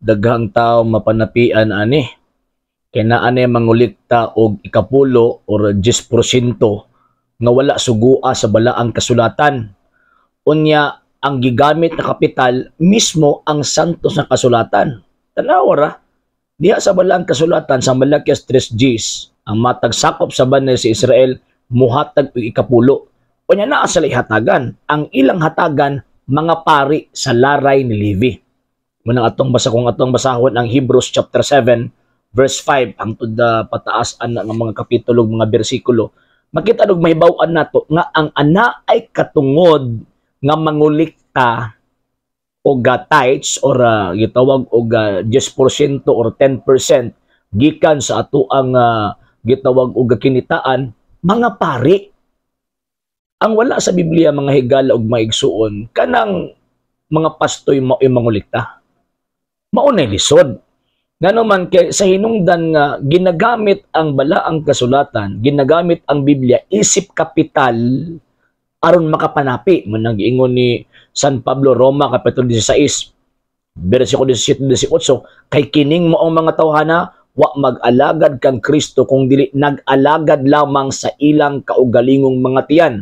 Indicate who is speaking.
Speaker 1: daghang tao mapanapian ani kay naa ni mangulikta og ikapulo or 10% nga wala sugua sa balaang kasulatan. Unya ang gigamit na kapital mismo ang santos na kasulatan. Tanawa ra diha sa balaang kasulatan sa Malakias 3:10 ang matag sakop sa banay sa Israel muhatag og ikapulo. Unya naa sa hatagan, ang ilang hatagan mga pari sa laray ni Levi. Munang atong basahon ang Hebrews chapter 7 verse 5 hangtod pataas ana nga mga kapitulo mga bersikulo. Makita og mahibaw-an nato nga ang ana ay katungod nga mangulikta og tithes or gitawag og 10% or 10% gikan sa ato ang gitawag og kinitaan mga pari. Ang wala sa Biblia mga higala og maigsuon kanang mga pastoy mao mangulikta. Maunay lisod. Nganoman kay sa hinungdan nga ginagamit ang balaang kasulatan, ginagamit ang Biblia isip kapital aron makapanapi. Manang giingon ni San Pablo Roma kapitulo 16 bersikulo 17-18 kay kining moong mga tawhana wa mag-alagad kang Kristo kung dili nag-alagad lamang sa ilang kaugalingong mga tiyan.